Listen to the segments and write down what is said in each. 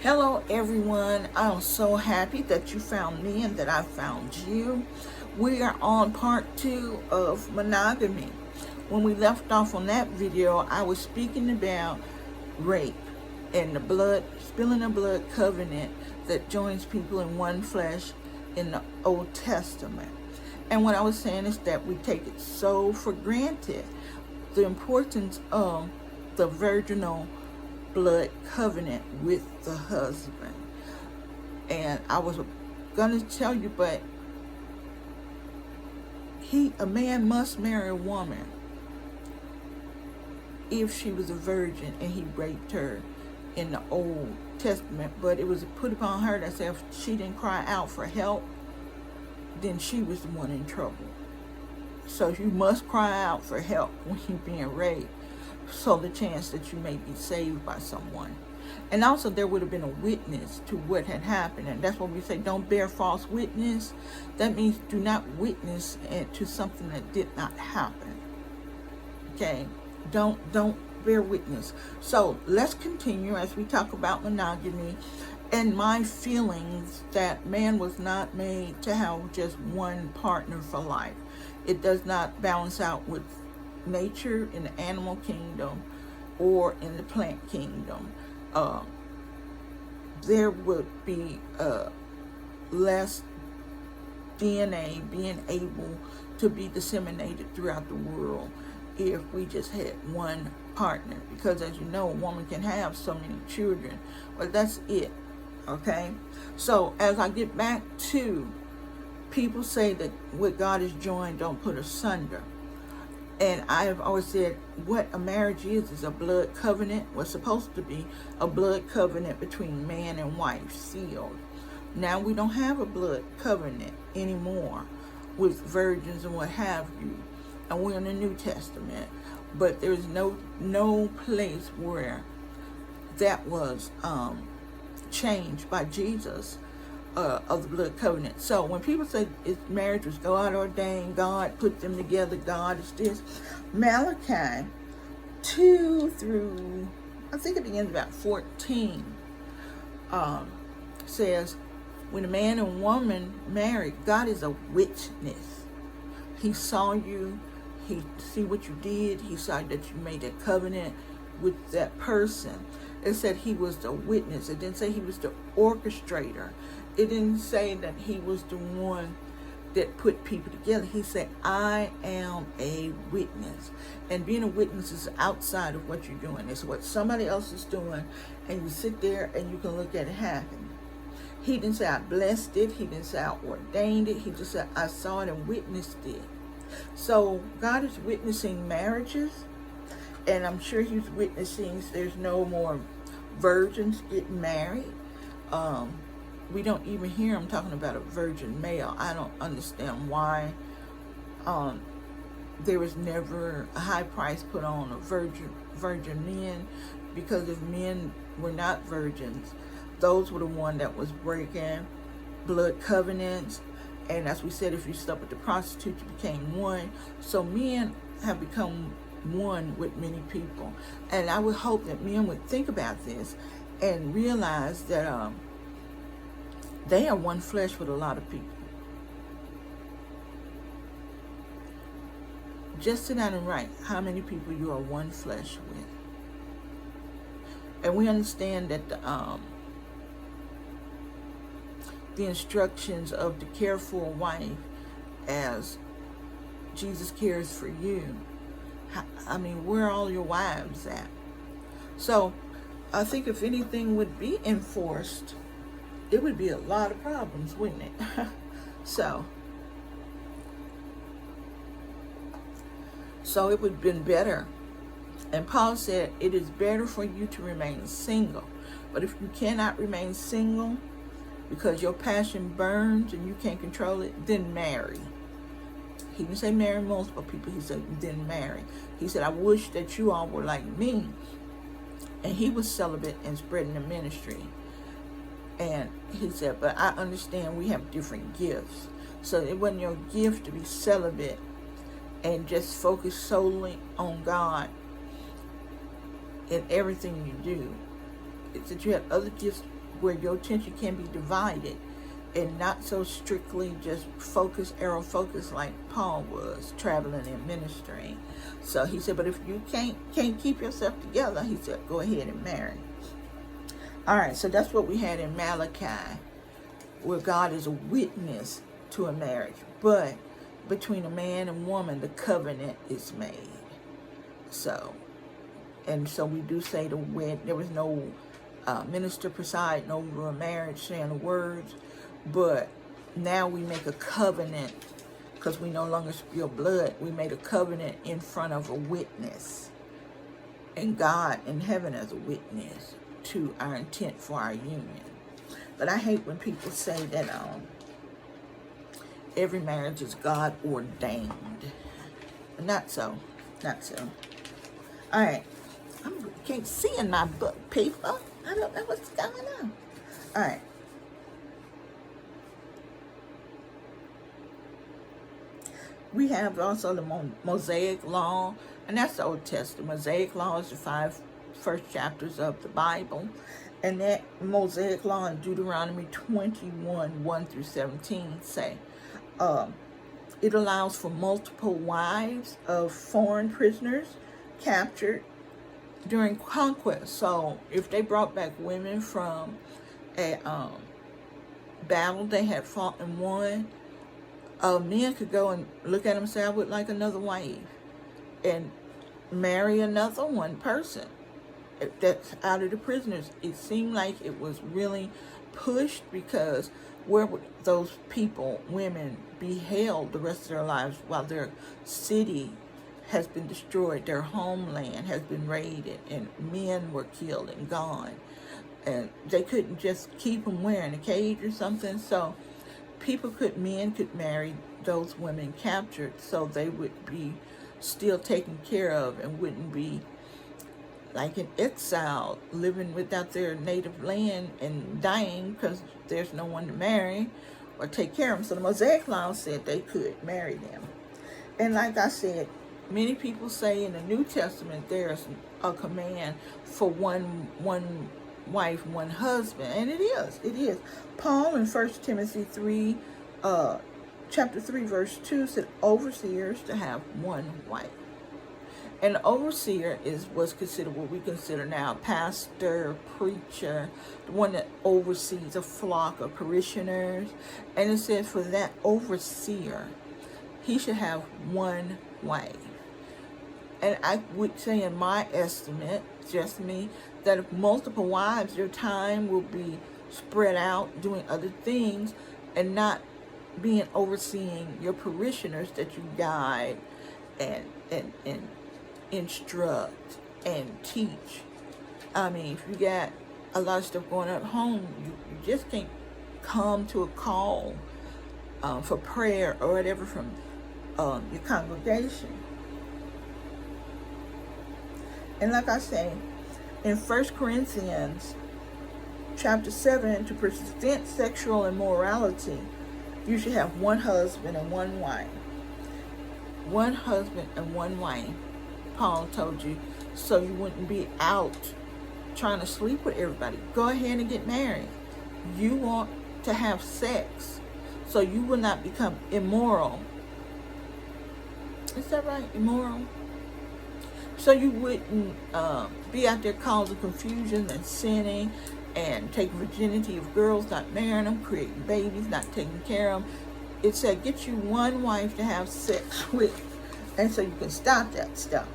Hello everyone, I'm so happy that you found me and that I found you. We are on part 2 of monogamy. When we left off on that video, I was speaking about rape and the blood, spilling of blood covenant that joins people in one flesh in the Old Testament. And what I was saying is that we take it so for granted, the importance of the virginal blood covenant with the husband. And I was gonna tell you, but a man must marry a woman if she was a virgin and he raped her in the Old Testament. But it was put upon her that said if she didn't cry out for help, then she was the one in trouble. So you must cry out for help when you're being raped, so the chance that you may be saved by someone. And also there would have been a witness to what had happened. And that's what we say, don't bear false witness. That means do not witness to something that did not happen. Okay? Don't bear witness. So let's continue as we talk about monogamy and my feelings that man was not made to have just one partner for life. It does not balance out with nature in the animal kingdom or in the plant kingdom. There would be less DNA being able to be disseminated throughout the world if we just had one partner, because as you know, a woman can have so many children, but that's it. Okay, so as I get back to, people say that what God has joined, don't put asunder. And I have always said what a marriage is a blood covenant. Was supposed to be a blood covenant between man and wife, sealed. Now we don't have a blood covenant anymore with virgins and what have you. And we're in the New Testament. But there's no place where that was changed by Jesus. Of the blood covenant. So when people say marriage was God ordained, God put them together, God is this, Malachi 2 through, I think it begins about 14, says, when a man and woman marry, God is a witness. He saw you, he see what you did, he saw that you made a covenant with that person. It said he was the witness. It didn't say he was the orchestrator. It didn't say that he was the one that put people together. He said, I am a witness. And being a witness is outside of what you're doing. It's what somebody else is doing, and you sit there and you can look at it happen. He didn't say I blessed it. He didn't say I ordained it. He just said I saw it and witnessed it. So God is witnessing marriages, and I'm sure he's witnessing there's no more virgins getting married. We don't even hear him talking about a virgin male. I don't understand why there was never a high price put on a virgin men, because if men were not virgins, those were the one that was breaking blood covenants. And as we said, if you slept with the prostitute, you became one. So men have become one with many people. And I would hope that men would think about this and realize that they are one flesh with a lot of people. Just sit down and write how many people you are one flesh with. And we understand that the instructions of to care for a wife as Jesus cares for you. I mean, where are all your wives at? So I think if anything would be enforced, it would be a lot of problems, wouldn't it? So it would have been better. And Paul said, it is better for you to remain single. But if you cannot remain single because your passion burns and you can't control it, then marry. He didn't say marry multiple people. He said, then marry. He said, I wish that you all were like me. And he was celibate and spreading the ministry. And he said, but I understand we have different gifts. So it wasn't your gift to be celibate and just focus solely on God in everything you do. It's that you have other gifts where your attention can be divided and not so strictly just arrow focus like Paul was traveling and ministering. So he said, but if you can't keep yourself together, he said, go ahead and marry. All right, so that's what we had in Malachi, where God is a witness to a marriage. But between a man and woman, the covenant is made. So we do say there was no minister presiding over a marriage saying the words, but now we make a covenant because we no longer spill blood. We made a covenant in front of a witness, and God in heaven as a witness to our intent for our union. But I hate when people say that every marriage is God ordained. Not so. All right. I can't see in my book paper. I don't know what's going on. All right. We have also the Mosaic Law, and that's the Old Testament. Mosaic Law is the 5 first chapters of the Bible, and that Mosaic Law in Deuteronomy 21, 1 through 17 say, it allows for multiple wives of foreign prisoners captured during conquest. So if they brought back women from a battle they had fought and won, men could go and look at them and say, I would like another wife, and marry another one person that's out of the prisoners. It seemed like it was really pushed, because where would those people, women, be held the rest of their lives while their city has been destroyed, their homeland has been raided, and men were killed and gone, and they couldn't just keep them where, in a cage or something? So men could marry those women captured, so they would be still taken care of and wouldn't be like in exile, living without their native land and dying because there's no one to marry or take care of them. So the Mosaic Law said they could marry them. And like I said, many people say in the New Testament there's a command for one wife, one husband, and it is. Paul in 1 Timothy 3, chapter 3, verse 2 said overseers to have one wife. An overseer was considered what we consider now pastor, preacher, the one that oversees a flock of parishioners. And it says for that overseer, he should have one wife. And I would say, in my estimate, just me, that if multiple wives, your time will be spread out doing other things and not being overseeing your parishioners that you guide and instruct and teach. I mean, if you got a lot of stuff going on at home, you just can't come to a call for prayer or whatever from your congregation. And like I say, in 1 Corinthians chapter 7, to prevent sexual immorality, you should have one husband and one wife. One husband and one wife, Paul told you, so you wouldn't be out trying to sleep with everybody. Go ahead and get married. You want to have sex, so you will not become immoral. Is that right? Immoral? So you wouldn't be out there causing confusion and sinning and taking virginity of girls, not marrying them, creating babies, not taking care of them. It said get you one wife to have sex with, and so you can stop that stuff.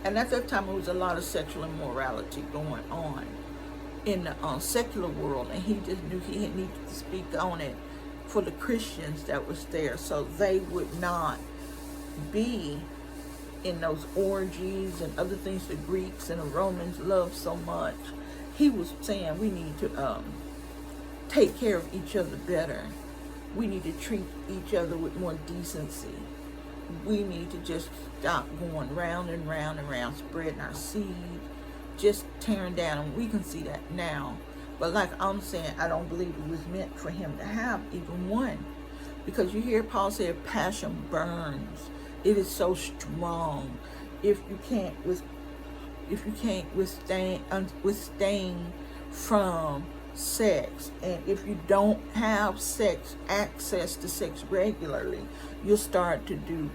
And at that time, there was a lot of sexual immorality going on in the secular world, and he just knew he needed to speak on it for the Christians that was there, so they would not be in those orgies and other things the Greeks and the Romans loved so much. He was saying we need to take care of each other better. We need to treat each other with more decency. We need to just stop going round and round and round, spreading our seed, just tearing down. And we can see that now. But like I'm saying, I don't believe it was meant for him to have even one. Because you hear Paul say, passion burns. It is so strong. if you can't withstand from sex, and if you don't have access to sex regularly, you'll start to do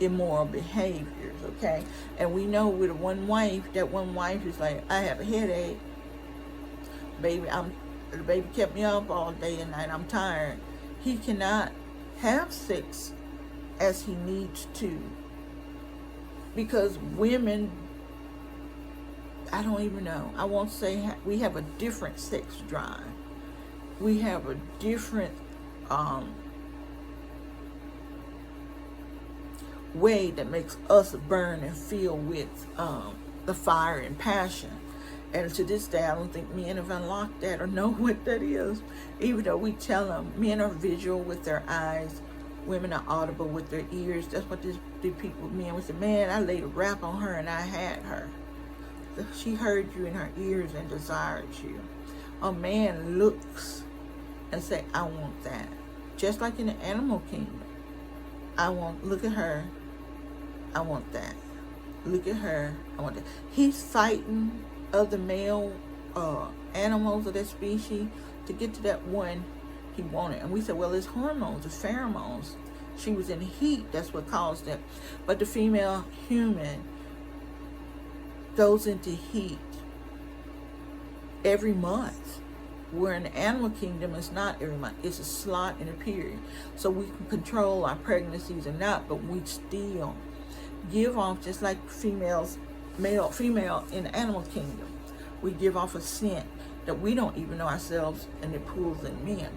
immoral behaviors. Okay, and we know with one wife, that one wife is like, I have a headache, baby, the baby kept me up all day and night, I'm tired. He cannot have sex as he needs to, because women, I don't even know, I won't say, we have a different sex drive. We have a different way that makes us burn and feel with the fire and passion. And to this day, I don't think men have unlocked that or know what that is. Even though we tell them, men are visual with their eyes, women are audible with their ears. That's what the people, men would say, man, I laid a rap on her and I had her. She heard you in her ears and desired you. A man looks and say, I want that. Just like in the animal kingdom. Look at her, I want that. Look at her, I want that. He's fighting other male animals of that species to get to that one he wanted. And we said, well, it's hormones, it's pheromones. She was in heat, that's what caused it. But the female human goes into heat every month, where in the animal kingdom it's not every month, it's a slot in a period. So we can control our pregnancies or not, but we still give off, just like female in the animal kingdom, we give off a scent that we don't even know ourselves, and it pulls in men.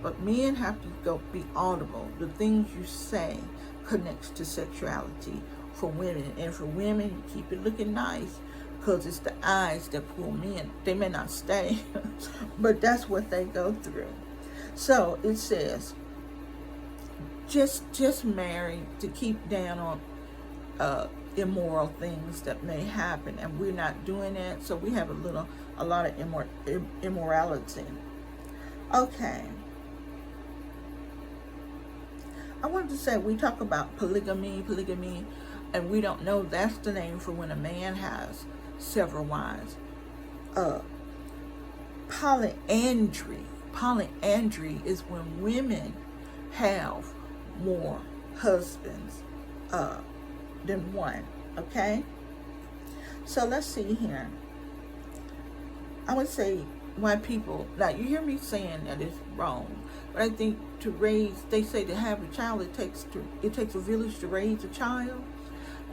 But men have to be audible. The things you say connects to sexuality for women, and for women, you keep it looking nice, because it's the eyes that pull men. They may not stay, but that's what they go through. So it says, just marry to keep down on immoral things that may happen, and we're not doing that. So we have a lot of immorality. Okay, I wanted to say, we talk about polygamy, and we don't know that's the name for when a man has several wives. Polyandry is when women have more husbands than one. Okay, so let's see here. I would say why people, now you hear me saying that it's wrong, but I think they say to have a child, it takes a village to raise a child.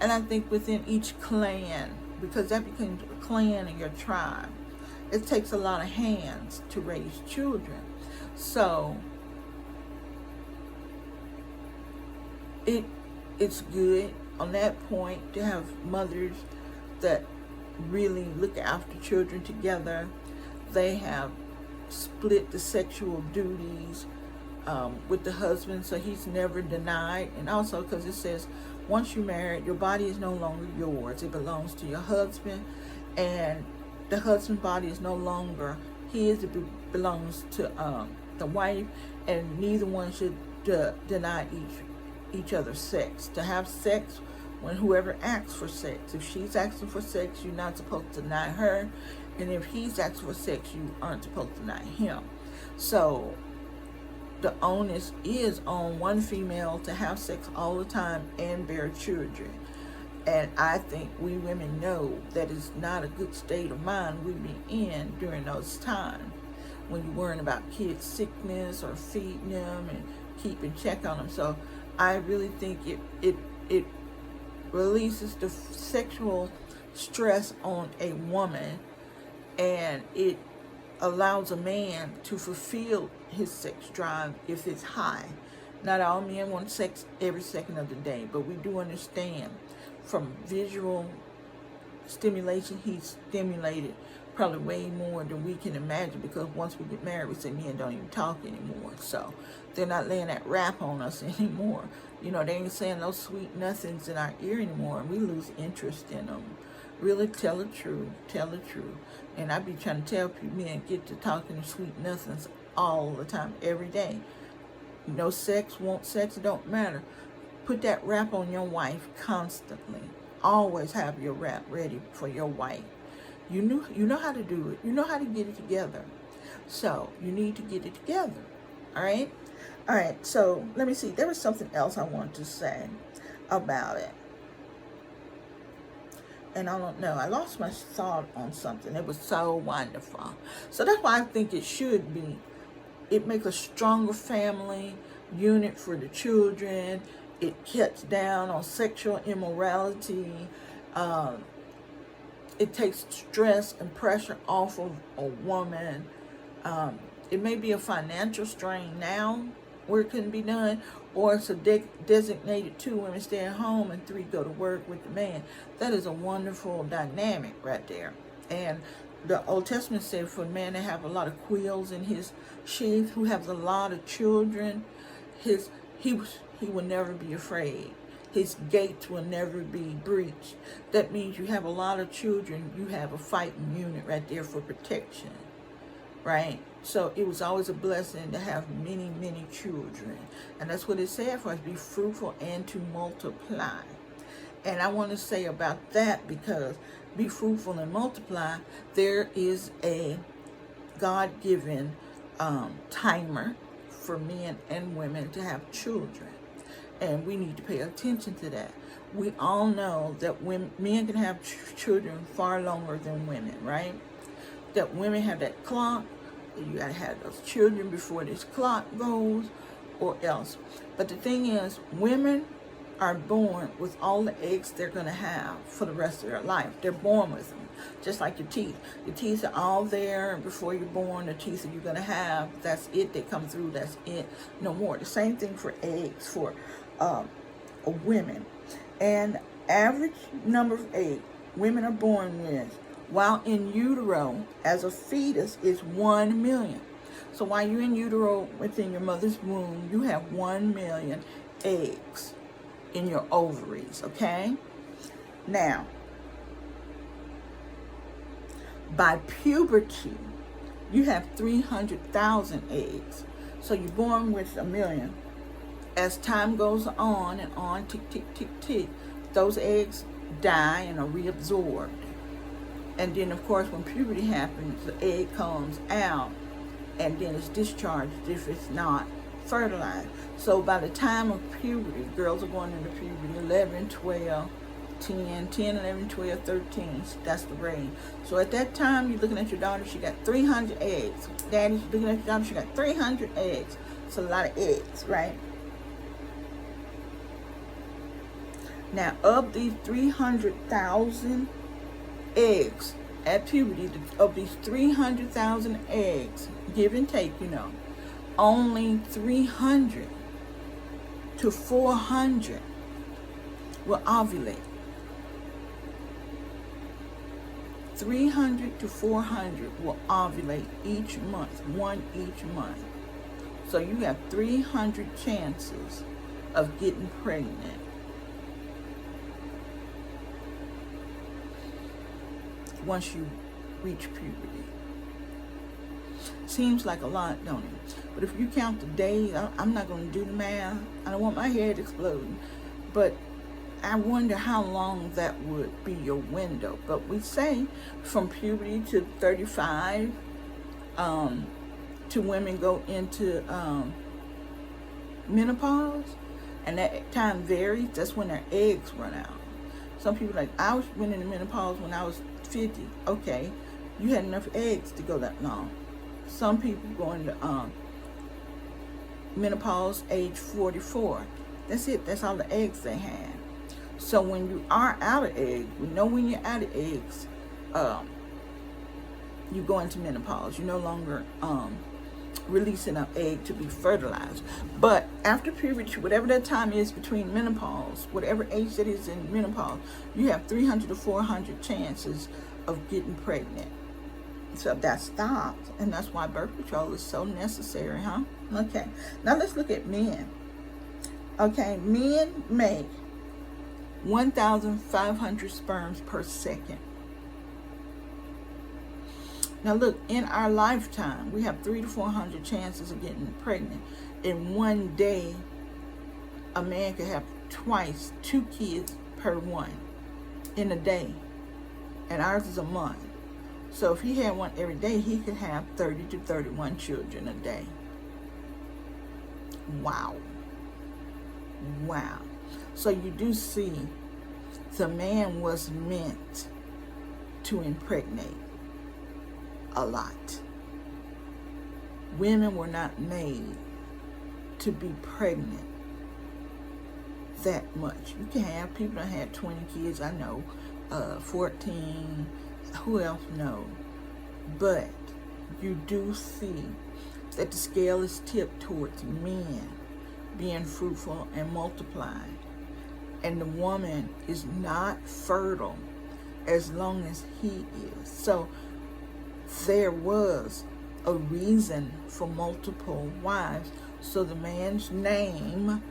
And I think within each clan, because that becomes a clan in your tribe, it takes a lot of hands to raise children. So it's good on that point to have mothers that really look after children together. They have split the sexual duties with the husband, so he's never denied. And also because it says, once you're married, your body is no longer yours. It belongs to your husband, and the husband's body is no longer his. It belongs to the wife, and neither one should deny each other's sex. To have sex, when whoever asks for sex, if she's asking for sex, you're not supposed to deny her, and if he's asking for sex, you aren't supposed to deny him. So the onus is on one female to have sex all the time and bear children. And I think we women know that it's not a good state of mind we be in during those times when you're worrying about kids' sickness or feeding them and keeping check on them. So I really think it releases the sexual stress on a woman, and it allows a man to fulfill his sex drive if it's high. Not all men want sex every second of the day, but we do understand from visual stimulation, he's stimulated probably way more than we can imagine, because once we get married, we say men don't even talk anymore. So they're not laying that rap on us anymore. You know, they ain't saying those sweet nothings in our ear anymore, and we lose interest in them. Really tell the truth. And I be trying to tell people, men, get to talking sweet nothings all the time, every day. No sex, want sex, it don't matter. Put that rap on your wife constantly. always have your wrap ready for your wife. You know how to do it. You know how to get it together. So you need to get it together. All right. All right. So let me see. There was something else I wanted to say about it. And I don't know. I lost my thought on something. It was so wonderful. So that's why I think it should be. It makes a stronger family unit for the children. It cuts down on sexual immorality. It takes stress and pressure off of a woman. It may be a financial strain now where it couldn't be done, or it's a designated 2 women stay at home and 3 go to work with the man. That is a wonderful dynamic right there. And the Old Testament said for a man to have a lot of quills in his sheath, who has a lot of children, he will never be afraid. His gates will never be breached. That means you have a lot of children, you have a fighting unit right there for protection, right? So it was always a blessing to have many, many children. And that's what it said for us, be fruitful and to multiply. And I want to say about that, because be fruitful and multiply, there is a God-given timer for men and women to have children. And we need to pay attention to that. We all know that men can have children far longer than women, right? That women have that clock. You got to have those children before this clock goes, or else. But the thing is, women are born with all the eggs they're going to have for the rest of their life. They're born with them, just like your teeth. Your teeth are all there before you're born. The teeth that you're going to have, that's it. They come through, that's it. No more. The same thing for eggs for women. And average number of eggs women are born with, while in utero as a fetus, is 1 million. So while you're in utero within your mother's womb, you have 1 million eggs in your ovaries, okay? Now, by puberty, you have 300,000 eggs. So you're born with 1 million. As time goes on and on, tick, tick, tick, tick, those eggs die and are reabsorbed. And then, of course, when puberty happens, the egg comes out and then it's discharged if it's not fertilized. So by the time of puberty, girls are going into puberty, 11, 12, 10, 11, 12, 13, that's the range. So at that time, you're looking at your daughter, she got 300 eggs. Daddy's looking at your daughter, she got 300 eggs. It's a lot of eggs, right? Now, of these 300,000 eggs at puberty, of these 300,000 eggs, give and take, only 300 to 400 will ovulate. 300 to 400 will ovulate each month, one each month. So you have 300 chances of getting pregnant. Once you reach puberty. Seems like a lot, don't it? But if you count the days, I'm not going to do the math. I don't want my head exploding. But I wonder how long that would be your window. But we say from puberty to 35, to women go into menopause. And that time varies. That's when their eggs run out. Some people I went into menopause when I was 50. Okay, you had enough eggs to go that long. Some people go into menopause age 44. That's it. That's all the eggs they had. So when you are out of eggs, we know when you're out of eggs, you go into menopause. You're no longer releasing an egg to be fertilized. But after puberty, whatever that time is between menopause, whatever age that is in menopause, you have 300 to 400 chances of getting pregnant. So that stops, and that's why birth control is so necessary, huh? Okay, now let's look at men. Okay, men make 1,500 sperms per second. Now look, in our lifetime, we have 300 to 400 chances of getting pregnant. In one day, a man could have 2 kids per one. in a day, and ours is a month. So if he had one every day, he could have 30 to 31 children a day. Wow. Wow. So you do see the man was meant to impregnate a lot. Women were not made to be pregnant that much. You can have people that had 20 kids, I know, 14, who else know? But you do see that the scale is tipped towards men being fruitful and multiplying. And the woman is not fertile as long as he is. So there was a reason for multiple wives, so the man's name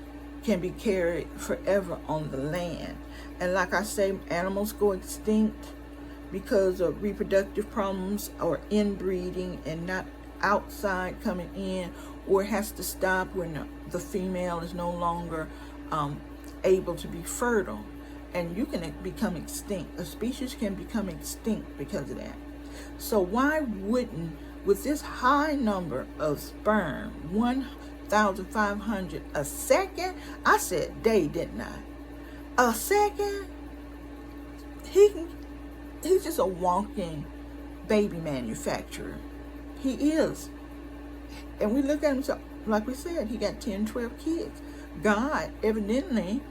can be carried forever on the land. And like I say, animals go extinct because of reproductive problems or inbreeding and not outside coming in, or it has to stop when the female is no longer able to be fertile. And you can become extinct. A species can become extinct because of that. So why wouldn't, with this high number of sperm, 1,500 a second? I said day, didn't I? A second? He's just a walking baby manufacturer. He is. And we look at him, so, like we said, he got 10, 12 kids. God evidently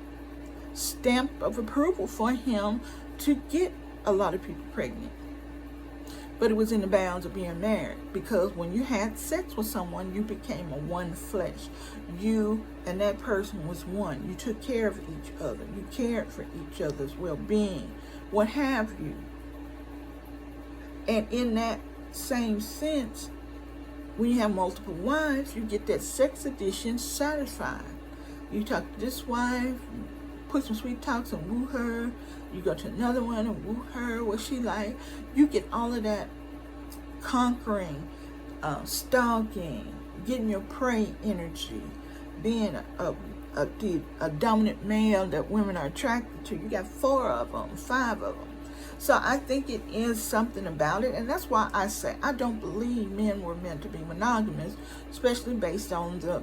stamp of approval for him to get a lot of people pregnant. But it was in the bounds of being married, because when you had sex with someone, you became a one flesh. You and that person was one. You took care of each other. You cared for each other's well-being, what have you. And in that same sense, when you have multiple wives, you get that sex addiction satisfied. You talk to this wife, put some sweet talks and woo her. You go to another one and woo her, what she like. You get all of that conquering, stalking, getting your prey energy, being a dominant male that women are attracted to. You got 4 of them, 5 of them. So I think it is something about it, and that's why I say I don't believe men were meant to be monogamous, especially based on the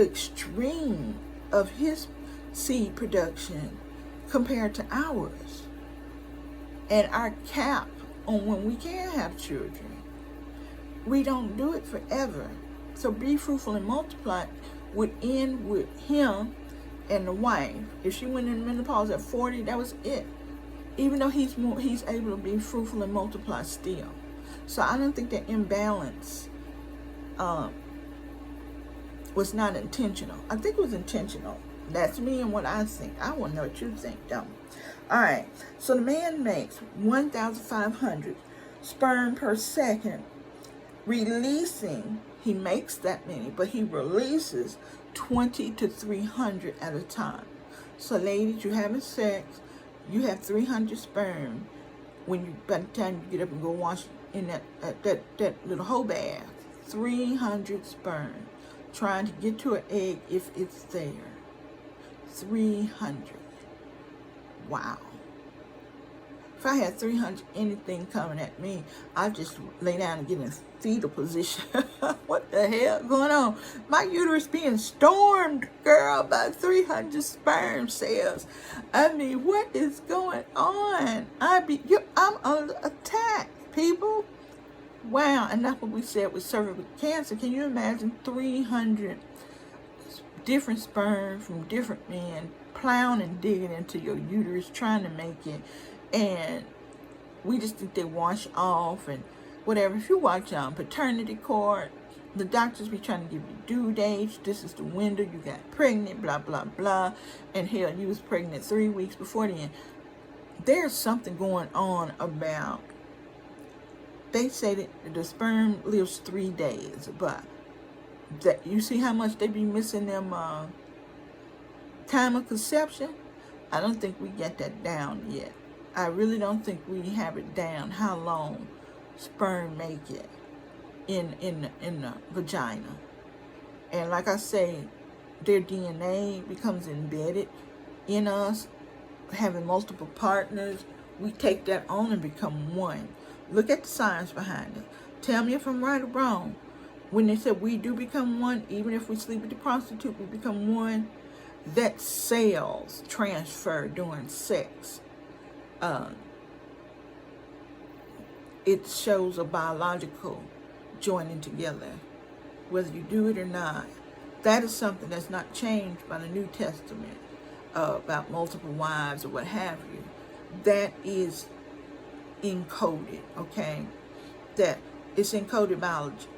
extreme of his seed production compared to ours, and our cap on when we can have children. We don't do it forever. So be fruitful and multiply would end with him and the wife. If she went in menopause at 40, that was it. Even though he's able to be fruitful and multiply still. So I don't think that imbalance was not intentional. I think it was intentional. That's me and what I think. I want to know what you think, though. All right. So the man makes 1,500 sperm per second, releasing. He makes that many, but he releases 20 to 300 at a time. So, ladies, you're having sex. You have 300 sperm by the time you get up and go wash in that little whole bath. 300 sperm trying to get to an egg if it's there. 300. Wow. If I had 300 anything coming at me, I'd just lay down and get in fetal position. What the hell going on? My uterus being stormed, girl, by 300 sperm cells. I mean, what is going on? I'm under attack, people. Wow, and that's what we said with cervical cancer. Can you imagine 300 different sperm from different men plowing and digging into your uterus, trying to make it, and we just think they wash off and whatever. If you watch Paternity Court, the doctors be trying to give you due dates. This is the window you got pregnant, blah, blah, blah. And hell, you was pregnant 3 weeks before then. There's something going on about, they say that the sperm lives 3 days, but that you see how much they be missing them time of conception? I don't think we get that down yet. I really don't think we have it down how long sperm make it in the vagina. And like I say, their DNA becomes embedded in us having multiple partners, we take that on and become one. Look at the science behind it. Tell me if I'm right or wrong. When they said we do become one, even if we sleep with the prostitute, we become one. That cells transfer during sex. It shows a biological joining together, whether you do it or not. That is something that's not changed by the New Testament, about multiple wives or what have you. That is encoded, okay? That it's encoded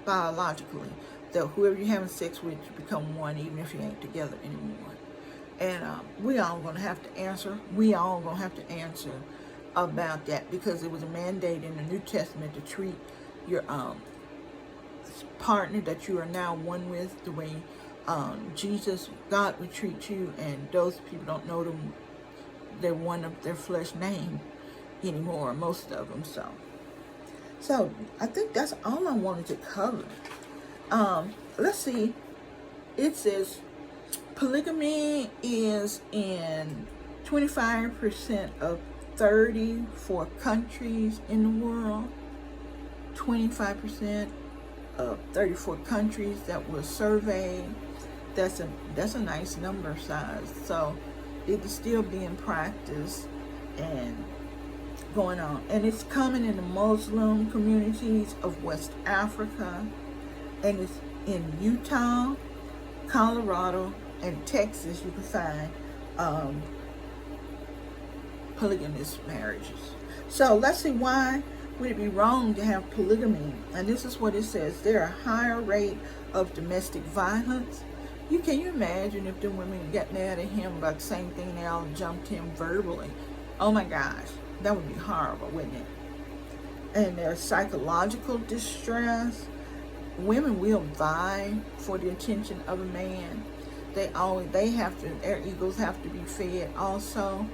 biologically, that whoever you're having sex with, you become one, even if you ain't together anymore. And we all going to have to answer. We all going to have to answer about that, because it was a mandate in the New Testament to treat your partner that you are now one with the way Jesus, God would treat you. And those people don't know them. They're one of their flesh name anymore, most of them. So I think that's all I wanted to cover. Let's see. It says polygamy is in 25% of 34 countries in the world. 25% of 34 countries that were surveyed. That's a nice number size. So it is still being practiced and going on. And it's common in the Muslim communities of West Africa. And it's in Utah, Colorado, and Texas. You can find polygamous marriages. So let's see, why would it be wrong to have polygamy? And this is what it says. There are a higher rate of domestic violence. Can you imagine if the women got mad at him about the same thing, they all jumped him verbally? Oh my gosh, that would be horrible, wouldn't it? And there's psychological distress. Women will vie for the attention of a man. They have to, their egos have to be fed also.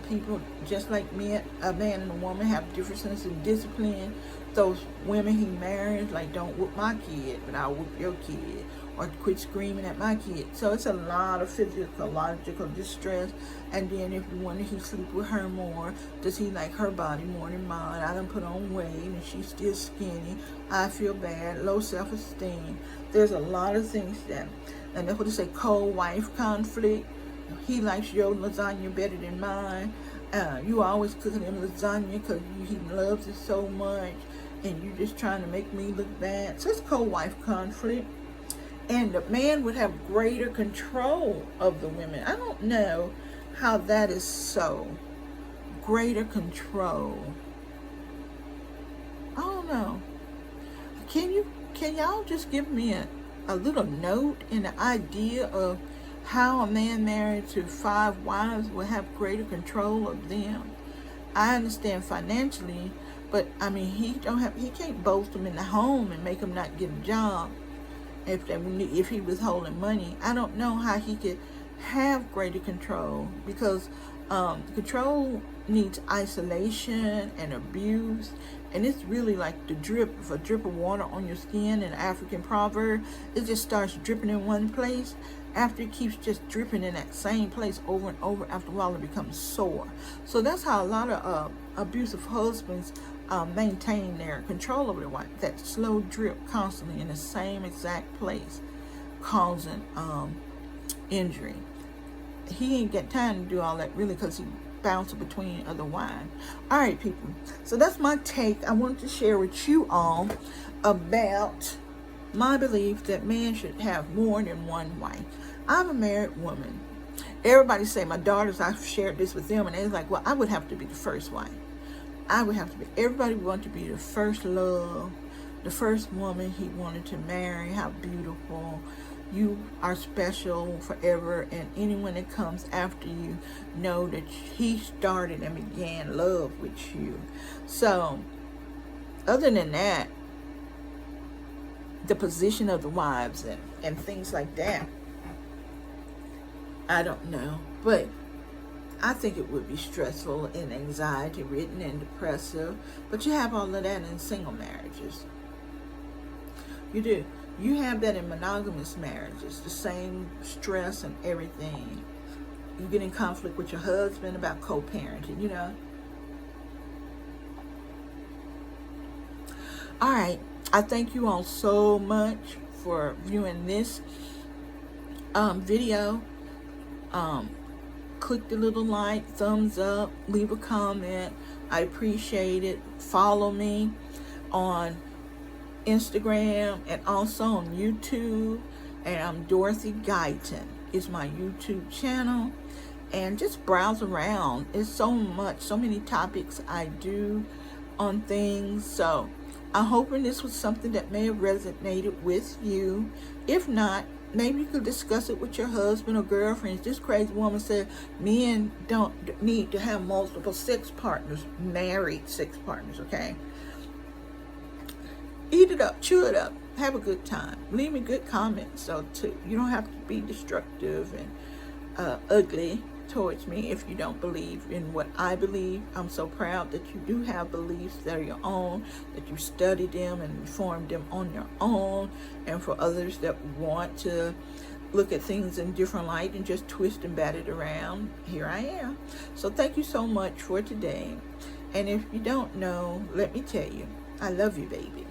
People, just like men, a man and a woman, have differences in discipline. Those women he marries, like, don't whoop my kid, but I'll whoop your kid, or quit screaming at my kid. So it's a lot of physiological distress. And then if you wonder, he sleep with her more, does he like her body more than mine? I done put on weight and she's still skinny. I feel bad. Low self-esteem. There's a lot of things that, and that's what they say, co-wife conflict. He likes your lasagna better than mine. You always cooking him lasagna because he loves it so much, and you just trying to make me look bad. So it's co-wife conflict. And the man would have greater control of the women. I don't know how that is so. Greater control. I don't know. Can y'all just give me a little note and an idea of how a man married to 5 wives will have greater control of them? I understand financially, but I mean, he can't boast them in the home and make them not get a job. If he was holding money, I don't know how he could have greater control, because control needs isolation and abuse. And it's really like the drip of a drip of water on your skin in an African proverb. It just starts dripping in one place. After it keeps just dripping in that same place over and over, after a while it becomes sore. So that's how a lot of abusive husbands maintain their control over their wife. That slow drip constantly in the same exact place, causing injury. He ain't got time to do all that really, because he bounces between other wives. All right, people. So that's my take. I wanted to share with you all about my belief that men should have more than one wife. I'm a married woman. Everybody say, my daughters, I've shared this with them, and they're like, well, I would have to be the first wife. I would have to be. Everybody wanted to be the first love, the first woman he wanted to marry. How beautiful. You are special forever, and anyone that comes after you know that he started and began love with you. So, other than that, the position of the wives and things like that, I don't know. But I think it would be stressful and anxiety-ridden and depressive. But you have all of that in single marriages. You do. You have that in monogamous marriages, the same stress and everything. you get in conflict with your husband about co-parenting, you know. All right. I thank you all so much for viewing this video. Click the little like, thumbs up, leave a comment. I appreciate it. Follow me on Instagram and also on YouTube. And I'm Dorothy Guyton is my YouTube channel. And just browse around. It's so many topics I do on things. So I'm hoping this was something that may have resonated with you. If not, maybe you could discuss it with your husband or girlfriend. This crazy woman said men don't need to have multiple sex partners, married sex partners, okay? Eat it up, chew it up, have a good time. Leave me good comments, so too. You don't have to be destructive and ugly towards me if you don't believe in what I believe. I'm so proud that you do have beliefs that are your own, that you study them and form them on your own. And for others that want to look at things in different light and just twist and bat it around, here I am. So thank you so much for today. And if you don't know, let me tell you, I love you, baby.